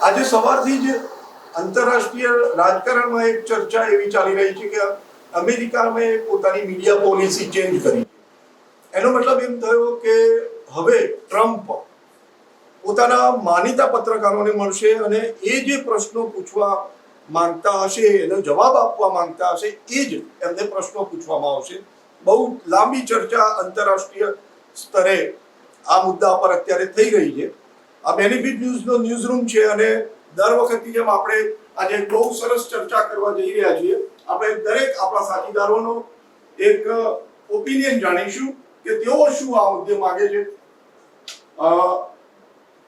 આજે સવારથી જ આંતરરાષ્ટ્રીય રાજકારણમાં એક ચર્ચા એવી ચાલી રહી છે કે અમેરિકાએ પોતાની મીડિયા પોલિસી ચેન્જ કરી. એનો મતલબ એમ થયો કે હવે ટ્રમ્પ પોતાના માનીતા પત્રકારોને મળશે અને એ જે પ્રશ્નો પૂછવા માંગતા હશે, એનો જવાબ આપવા માંગતા હશે, એ જ એમને પ્રશ્નો પૂછવામાં આવશે. બહુ લાંબી ચર્ચા આંતરરાષ્ટ્રીય સ્તરે આ મુદ્દા પર અત્યારે થઈ રહી છે. આ બેનિફિટ ન્યૂઝનો ન્યૂઝરૂમ છે અને દર વખતની જેમ આપણે આજે બહુ સરસ ચર્ચા કરવા જઈ રહ્યા છીએ. આપણે દરેક આપણા સાથીદારોનો એક ઓપિનિયન જાણીશું કે તેઓ શું આ મુદ્દે માગે છે.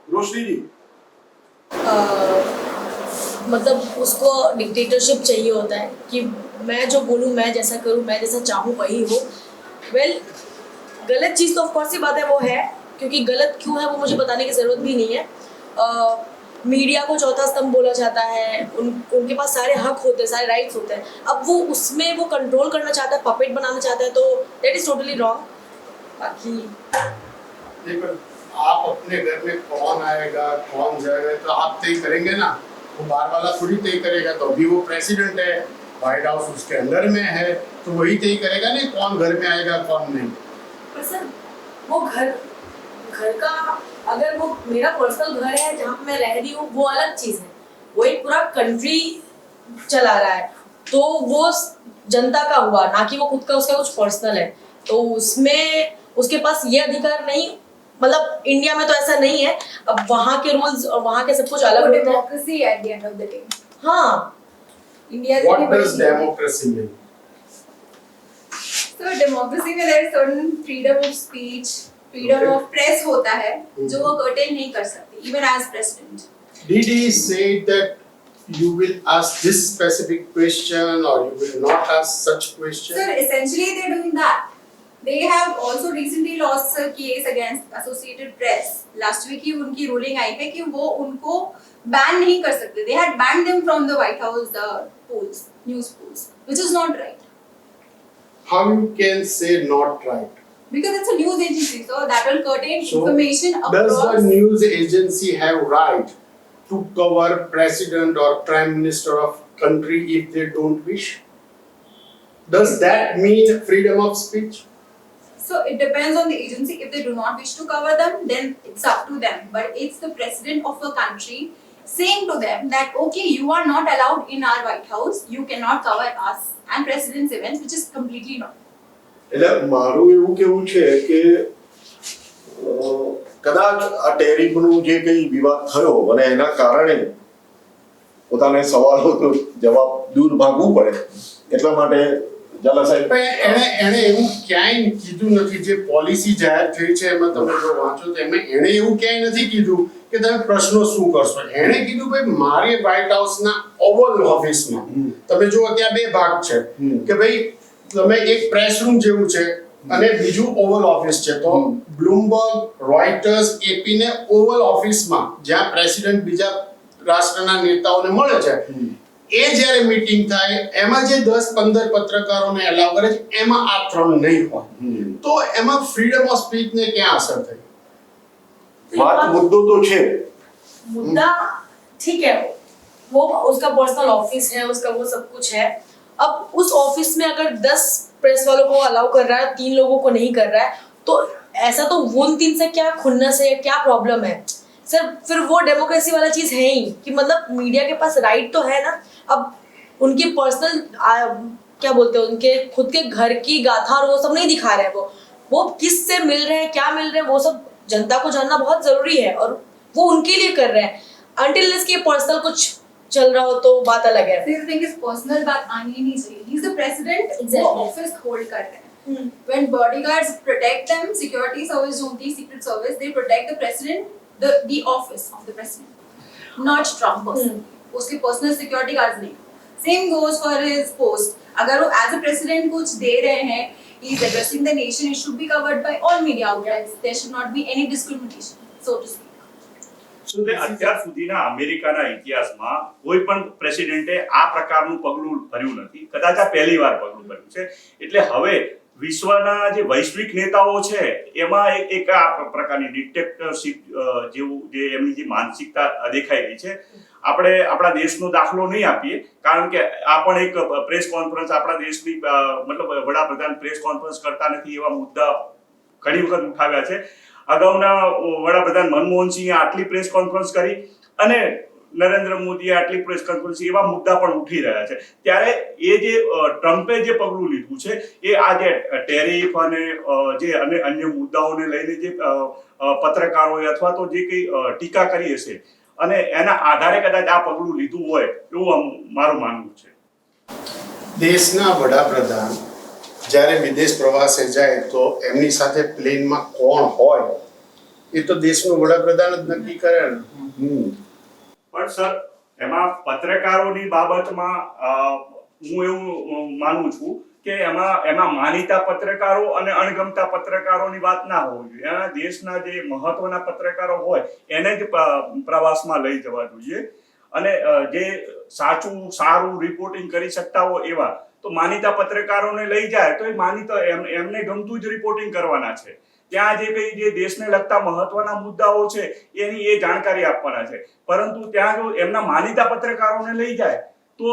रोशनी जी, मतलब उसको डिक्टेटरशिप चाहिए होता है कि मैं जो बोलूँ, मैं जैसा करूँ, मैं जैसा चाहूँ वही हो. वेल, गलत चीज़ तो ऑफकोर्स ही बात है वो है, क्योंकि गलत क्यों है वो मुझे बताने की ज़रूरत भी नहीं है. मीडिया को चौथा स्तंभ बोला जाता है, उनके पास सारे हक होते हैं, सारे राइट्स होते हैं. अब वो उसमें वो कंट्रोल करना चाहता है, पपेट बनाना चाहता है, तो दैट इज़ टोटली रॉन्ग. बाकी आप अपने घर में कौन आएगा कौन जाएगा तो आप तय करेंगे ना, वो बाहर वाला थोड़ी तय करेगा. तो अभी वो प्रेसिडेंट है, व्हाइट हाउस उसके अंदर में है, तो वही तय करेगा नहीं कौन घर में आएगा कौन नहीं. पर सर वो घर का, अगर वो मेरा पर्सनल घर है जहाँ पे मैं रह रही हूँ, वो अलग चीज़ है. वो एक पूरा कंट्री चला रहा है, तो वो जनता का हुआ, ना कि वो खुद का उसका कुछ पर्सनल है. तो उसमें उसके पास ये अधिकार नहीं, मतलब इंडिया में तो ऐसा नहीं है. अब वहाँ के रूल्स और वहाँ के सब कुछ अलग होते हैं. Democracy at the end of the day. हाँ, India What does democracy mean? So democracy में there is certain freedom of speech, freedom Okay. of press होता है जो वो curtail नहीं कर सकते, even as president. Did he say that you will ask this specific question or you will not ask such question? Sir, essentially they're doing that. They have also recently lost a case against Associated Press. Last week ही उनकी ruling आई है कि वो उनको ban नहीं कर सकते. They had banned them from the White House polls, news polls, which is not right. How you can say not right? Because it's a news agency, so that will curtail So, information does across. the news agency have right to cover president or prime minister of country if they don't wish? Does that mean freedom of speech? So it depends on the agency. If they do not wish to cover them, then it's up to them. But it's the president of a country saying to them that okay, you are not allowed in our White House. You cannot cover us and president's events, which is completely wrong. એટલે મારું એવું કેવું છે કે કદાચ આ ટેરિફનું જે કંઈ વિવાદ થયો અને એના કારણે પોતાને સવાલો જવાબ દૂર ભાગવું પડે એટલા માટે ઝાલા સાહેબ એણે એવું ક્યાંય કીધું નથી. જે પોલિસી જાહેર થઈ છે એમાં તમે જો વાંચો તો એમાં એણે એવું ક્યાંય નથી કીધું કે તમે પ્રશ્નો શું કરશો. એણે કીધું ભાઈ મારે વ્હાઇટ હાઉસના ઓવલ ઓફિસમાં તમે જો ત્યાં બે ભાગ છે કે ભાઈ તમે એક પ્રેસ રૂમ જેવું છે અને બીજું ઓવલ ઓફિસ છે. તો બ્લૂમબર્ગ, રોયટર્સ, એપી ને ઓવલ ઓફિસમાં જ્યાં પ્રેસિડેન્ટ બીજા રાષ્ટ્રના નેતાઓને મળે છે એ જ્યારે મીટિંગ થાય એમાં જે 10-15 પત્રકારોને એલાવ કરે છે એમાં આ ત્રણ નહીં હોય. તો એમાં ફ્રીડમ ઓફ સ્પીચ ને ક્યાં અસર થઈ? વાત મુદ્દો તો છે. मुद्दा ठीक है, वो उसका पर्सनल ऑफिस है, उसका वो सब कुछ है. अब उस ऑफिस में अगर 10 प्रेस वालों को अलाउ कर रहा है, 3 लोगों को नहीं कर रहा है, तो ऐसा तो वो 3 से क्या खुन्नस है, क्या प्रॉब्लम है सर? फिर वो डेमोक्रेसी वाला चीज है ही कि मतलब मीडिया के पास राइट तो है ना. अब उनकी पर्सनल क्या बोलते हैं, उनके खुद के घर की गाथा और वो सब नहीं दिखा रहे हैं. वो किस से मिल रहे हैं, क्या मिल रहे हैं, वो सब जनता को जानना बहुत जरूरी है और वो उनके लिए कर रहे हैं. अनटिल इसके पर्सनल कुछ चल रहा हो तो बात अलग है. The thing is personal बात आनी ही नहीं चाहिए. He's the president. Exactly. वो office hold कर रहे हैं. When bodyguards protect them, security service जो होती है, secret service, they protect the president, the office of the president, not Trump personally. उसके personal security guards नहीं. Same goes for his post. अगर वो as a president कुछ दे रहे हैं, he is addressing the nation, it should be covered by all media outlets. There should not be any discrimination, so to speak. અત્યાર સુધીના અમેરિકાના ઇતિહાસમાં કોઈ પણ પ્રેસિડેન્ટે આ પ્રકારનું પગલું ભર્યું નથી. કદાચ આ પહેલી વાર પગલું ભર્યું છે. એટલે હવે વિશ્વના જે વૈશ્વિક નેતાઓ છે એમાં એક આ પ્રકારની ડિક્ટેટરશિપ જેવું જે એમની જે માનસિકતા દેખાઈ રહી છે આપણે આપણા દેશનો દાખલો નહીં આપીએ, કારણ કે આ પણ એક પ્રેસ કોન્ફરન્સ આપણા દેશની મતલબ વડાપ્રધાન પ્રેસ કોન્ફરન્સ કરતા નથી એવા મુદ્દા ઘણી વખત ઉઠાવ્યા છે. અગાઉના વડાપ્રધાન મનમોહનસિંહે આટલી પ્રેસ કોન્ફરન્સ કરી અને નરેન્દ્ર મોદીએ આટલી પ્રેસ કોન્ફરન્સ, એવા મુદ્દા પણ ઉઠી રહ્યા છે. ત્યારે એ જે ટ્રમ્પે જે પગલું લીધું છે એ આ જે ટેરિફ અને જે અન્ય મુદ્દાઓને લઈને જે પત્રકારોએ અથવા તો જે કંઈ ટીકા કરી હશે અને એના આધારે કદાચ આ પગલું લીધું હોય એવું મારું માનવું છે. દેશના વડાપ્રધાન જ્યારે વિદેશ પ્રવાસે જાય તો એમની સાથે પ્લેનમાં કોણ હોય એ તો દેશનો વડાપ્રધાન જ નક્કી કરે ને. પણ સર, એમાં પત્રકારોની બાબતમાં હું એવું માનું છું કે એમાં માનીતા પત્રકારો અને અણગમતા પત્રકારોની વાત ના હોવી જોઈએ. એના દેશના જે મહત્વના પત્રકારો હોય એને જ પ્રવાસમાં લઈ જવા જોઈએ અને જે સારું રિપોર્ટિંગ કરી શકતા હોય એવા તો માનીતા પત્રકારોને લઈ જાય તો એ માનીતા એમને ગમતું જ રિપોર્ટિંગ કરવાના છે. ત્યાં જે કંઈ જે દેશને લગતા મહત્વના મુદ્દાઓ છે એની એ જાણકારી આપવાના છે. પરંતુ ત્યાં જો એમના માનીતા પત્રકારોને લઈ જાય તો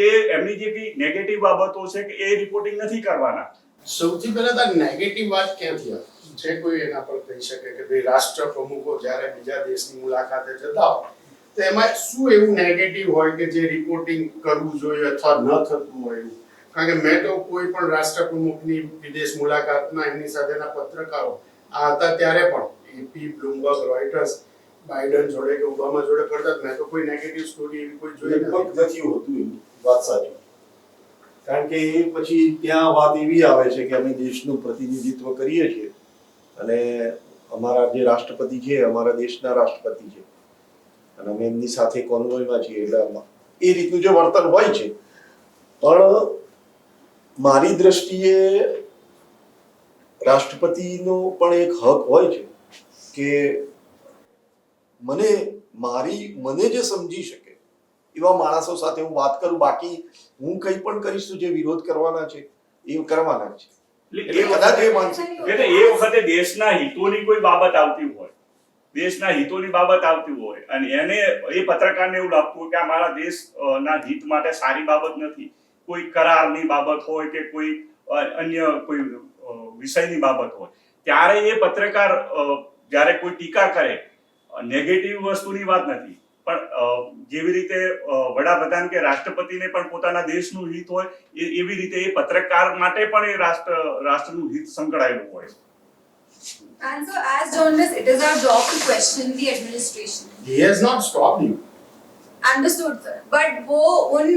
એ એમની જે કંઈ નેગેટિવ બાબતો છે કે એ રિપોર્ટિંગ નથી કરવાના. સૌથી પહેલા તો નેગેટિવ વાત ક્યાંથી આવે છે? કોઈ એના પર કહી શકે કે ભાઈ રાષ્ટ્ર પ્રમુખો જ્યારે બીજા દેશની મુલાકાતે જતા હોય તો એમાં શું એવું નેગેટિવ હોય કે જે રિપોર્ટિંગ કરવું જોઈએ અથવા ન થતું હોય એવું? કારણ કે મેં તો કોઈ પણ રાષ્ટ્ર પ્રમુખની વિદેશ મુલાકાતમાં એમની સાથેના પત્રકારો આ હતા ત્યારે પણ એપી, બ્લુમબર્ગ, રોયટર્સ, બાઇડન જોડે કે ઓબામા જોડે કરતા મેં તો કોઈ નેગેટિવ સ્ટોરી એવી કોઈ જોઈ નથી હોતું. એવું વાત સાચી. કારણ કે એ પછી ત્યાં વાત એવી આવે છે કે અમે દેશનું પ્રતિનિધિત્વ કરીએ છીએ અને અમારા જે રાષ્ટ્રપતિ છે અમારા દેશના રાષ્ટ્રપતિ છે અને અમે એમની સાથે કોન્વોયમાં છીએ, એટલે એ રીતનું જે વર્તન હોય છે. પણ મારી દ્રષ્ટિએ રાષ્ટ્રપતિનો પણ એક હક હોય છે કે મને જે સમજી શકે એવા માણસો સાથે હું વાત કરું. બાકી હું કંઈ પણ કરીશ તો જે વિરોધ કરવાના છે એ કરવાના છે. એટલે કદાચ એ માનસિક એટલે એ વખતે દેશના હિતોની કોઈ બાબત આવતી હોય અને એને એ પત્રકારને એવું લાગતું હોય કે આ મારા દેશના હિત માટે સારી બાબત નથી, કોઈ કરારની બાબત હોય કે કોઈ અન્ય કોઈ વિષયની બાબત હોય, ત્યારે એ પત્રકાર જ્યારે કોઈ ટીકા કરે, નેગેટિવ વસ્તુની વાત નથી, પણ જેવી રીતે વડાપ્રધાન કે રાષ્ટ્રપતિને પણ પોતાના દેશનું હિત હોય એવી રીતે એ પત્રકાર માટે પણ એ રાષ્ટ્રનું હિત સંકળાયેલું હોય. And so, as journalists, it is our job to question the administration. He has not stopped you. Understood, sir. But वो उन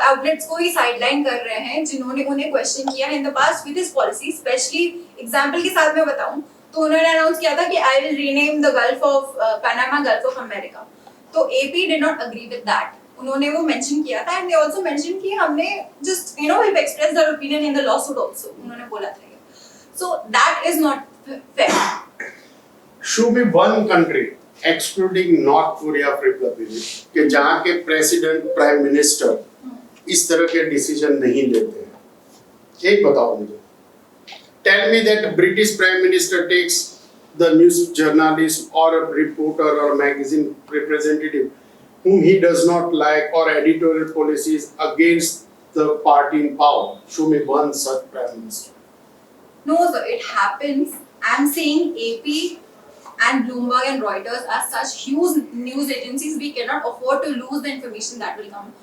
outlets को ही sideline कर रहे हैं जिन्होंने उन्हें question किया है in the past with his policy. Especially example के साथ मैं बताऊं तो उन्होंने announce किया था कि I will rename the Gulf of Panama Gulf of America. तो AP did not agree with that. उन्होंने वो mention किया था and they also mentioned कि हमने just we've expressed our opinion in the lawsuit also. उन्होंने बोला था ये. So that is not fair. Should be one country excluding North Korea Republic कि जहाँ के प्रेसिडेंट, प्राइम मिनिस्टर इस तरह के डिसीजन नहीं लेते हैं. एक बताओ मुझे. Tell me that British Prime Minister takes the news journalist or a reporter or magazine representative whom he does not like or editorial policies against the party in power. Show me one such Prime Minister. No, sir, it happens. I'm saying AP and Bloomberg and Reuters are such huge news agencies, we cannot afford to lose the information that will come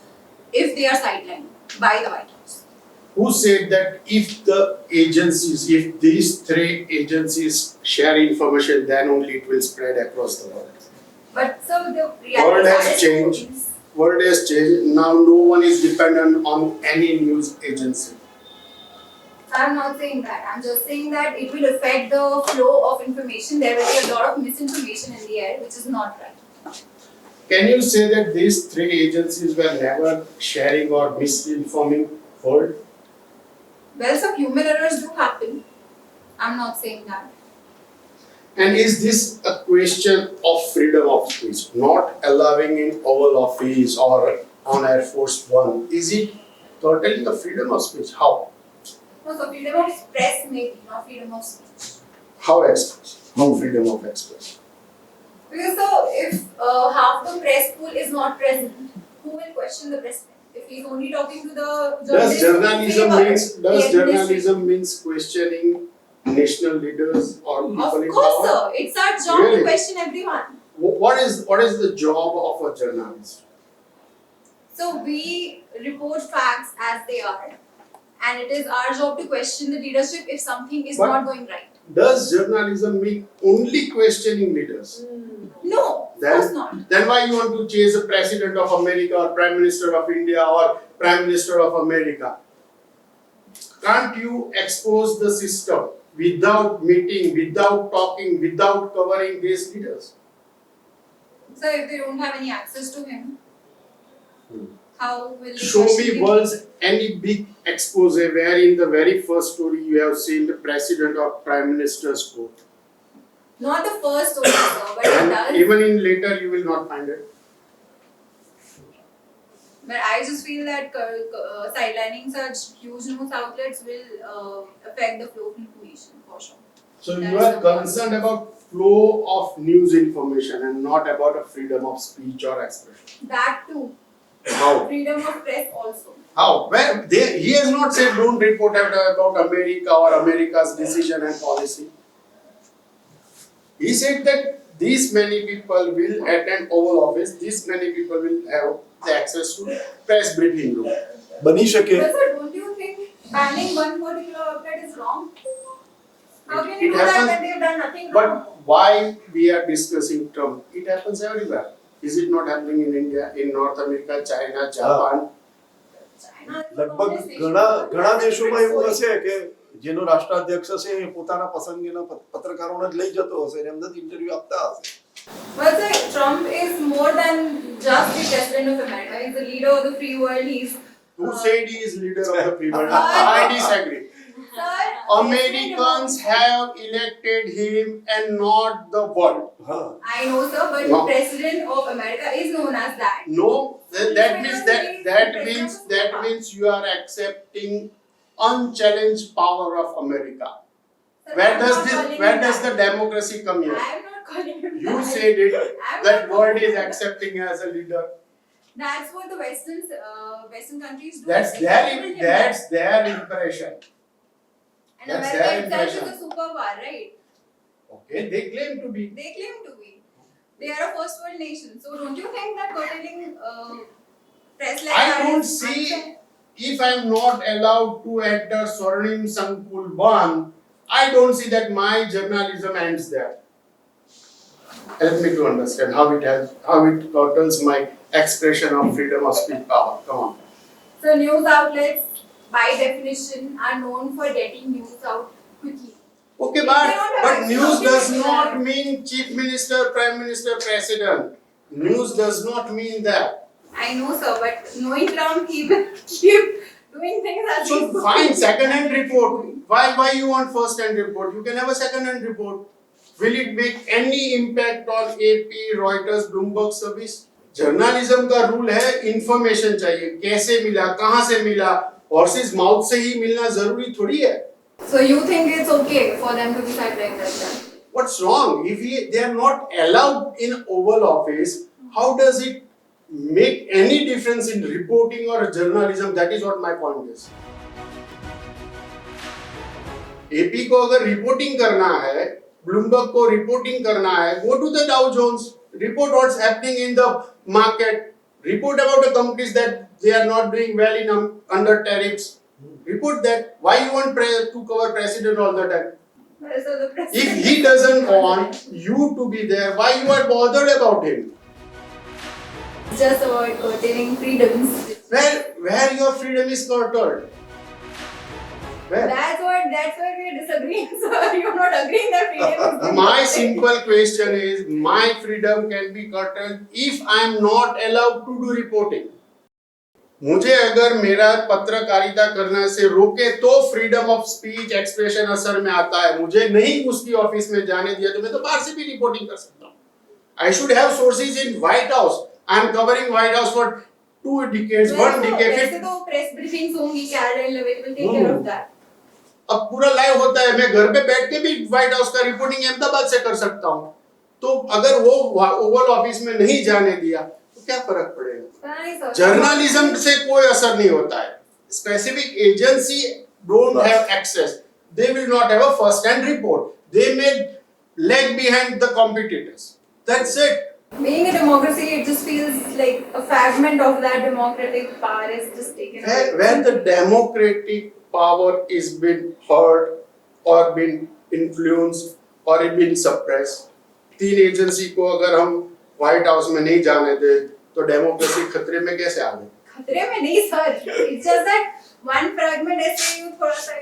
if they are sidelined by the White House. Who said that if these three agencies share information, then only it will spread across the world? But sir, the World reality has is changed. World has changed. Now no one is dependent on any news agency. I'm not saying that. I'm just saying that it will affect the flow of information. There will be a lot of misinformation in the air, which is not right. Can you say that these three agencies were never sharing or misinforming world? Well, some human errors do happen. I'm not saying that. And is this a question of freedom of speech, not allowing in Oval Office or on Air Force One? Is it totally the freedom of speech? How? No, so freedom of press maybe, not freedom of speech. How express? No freedom of expression. Because so if half the press pool is not present, who will question the president? If he's only talking to the Does journalists who favor journalism the administration. means questioning national leaders or people Of in course, power? sir. It's our job Really? to question everyone. What is the job of a journalist? So we report facts as they are, and it is our job to question the leadership if something is But- not going right. Does journalism mean only questioning leaders? No, of Then- course not. Then why you want to chase the president of America or prime minister of India or prime minister of America? Can't you expose the system without meeting, without talking, without covering these leaders? So if they don't have any access to him, how will they Show question me him? world's any big expose where in the very first story you have seen the president or prime minister's quote. Not the first story, sir, but it And does. even in later you will not find it. But I just feel that sidelining such huge news outlets will affect the flow of information for sure. So That you is are number one. concerned about flow of news information and not about a freedom of speech or expression. That too, How? freedom of press also. How? He has not said don't report about America or America's decision and policy. He said that these many people will attend Oval Office, these many people will have the access to press briefing room. બની શકે But sir, don't you think banning one particular outlet is wrong? How can you It do that happens- when they've done nothing wrong? But why we are discussing Trump? It happens everywhere. Is it not happening in India, in North America, China, Japan? China is a લગભગ communist nation. ઘણા દેશોમાં એવું Sorry. હશે કે જેનો રાષ્ટ્રાધ્યક્ષ હશે એ પોતાના પસંદગીના પત્રકારોને જ લઈ જતો હશે અને એમને ઇન્ટરવ્યુ આપતા હશે. But sir, Trump is more than just the president of America. He's the leader of the free world. He's Who said he is leader of the free world? Uh, I disagree. sir, Americans have elected him and not the world. હા I know, sir, but No. president of America is known as that. No, that means you are accepting unchallenged power of America. Sir, Where I'm does not calling where him does the that. democracy come here? I am not calling him You that. said it. I'm That not word calling is him accepting as a leader. That's what the Western countries do. That's They label him that. their impression. And that's America their itself is impression. a superpower, right? Okay, they claim to be. They claim to be. They are a first world nation. So don't you think that curtailing press like I that don't is see unfair? if I'm not allowed to enter Swarnim Sangkul 1, I don't see that my journalism ends there. Help me to understand how it curtails my expression of freedom of speech power. Come on. So news outlets, by definition, are known for getting news out quickly. Okay, If but, they don't have but access, news how can does they do not that? mean chief minister, prime minister, president. News does not mean that. I know, sir, but knowing Trump, he will keep doing things as So he's fine, second-hand report. Why you want first-hand report? You can have a second-hand report. Will it make any impact on AP, Reuters, Bloomberg service? Journalism का rule है information चाहिए, कैसे मिला, कहाँ से मिला, horses mouth से ही मिलना जरूरी थोड़ी है. So you think it's okay for them to be sidelined like that? What's wrong? If they are not allowed in Oval Office, how does it make any difference in reporting or journalism? That is what my point is. AP को अगर reporting करना है, Bloomberg को reporting करना है, go to the Dow Jones, report what's happening in the market, report about the companies that they are not doing well in under tariffs. Report that. Why you want to cover president all the time? Well, so the If president he doesn't want you to be there, why you are bothered about him? just about curtailing freedoms. Where your freedom is curtailed? Where? That's where we're disagreeing, sir. You're not agreeing that freedom is being My curtailed. simple question is, my freedom can be curtailed if I am not allowed to do reporting. मुझे अगर मेरा पत्रकारिता करने से रोके तो freedom of speech expression असर में आता है. मुझे नहीं उसकी ऑफिस में जाने दिया तो मैं तो बाहर से भी रिपोर्टिंग कर सकता हूँ. I should have sources in White House. I am covering White House for 2 decades, 1 decade. वैसे तो प्रेस ब्रीफिंग्स होंगी, Karoline Leavitt will take care of that. अब पूरा लाइव होता है. मैं घर पे बैठ के भी व्हाइट हाउस का रिपोर्टिंग अहमदाबाद से कर सकता हूँ. तो अगर वो ओवल ऑफिस में नहीं जाने दिया तो क्या फर्क पड़ेगा? पता नहीं सर। जर्नलिज्म से कोई असर नहीं होता है. Specific agency don't have access. They will not have a first-hand report. They may lag behind the competitors. That's it. Being a democracy, it just feels like a fragment of that democratic power is just taken away. When the democratic power is been heard or been influenced or it been suppressed, तीन agency को अगर हम white house में नहीं जाने दे तो democracy खतरे में कैसे आ गई? खतरे में नहीं sir, it's just that one fragment ऐसे यूं थोड़ा सा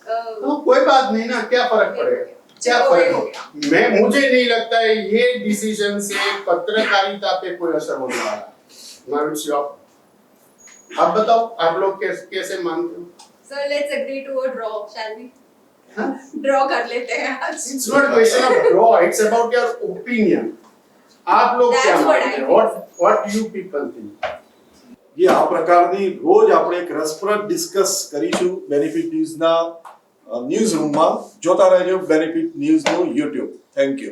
तो कोई बात नहीं ना, क्या फर्क पड़ेगा? क्या फर्क है? मैं मुझे नहीं लगता है ये डिसीजन से पत्रकारिता पे कोई असर होने वाला है. Now it's your. आप बताओ, आप लोग कैसे मानते हो? Sir, let's agree to a draw, shall we? हाँ? Draw कर लेते हैं आज. It's not a question of draw. It's about your opinion. आप लोग क्या That's what मानते I हैं? think. What you people think? જે આ પ્રકારની રોજ આપણે એક રસપ્રદ ડિસ્કસ કરીશું બેનિફિટ ન્યૂઝના ન્યૂઝ રૂમમાં. જોતા રહેજો બેનિફિટ ન્યૂઝનું યુટ્યુબ. Thank you.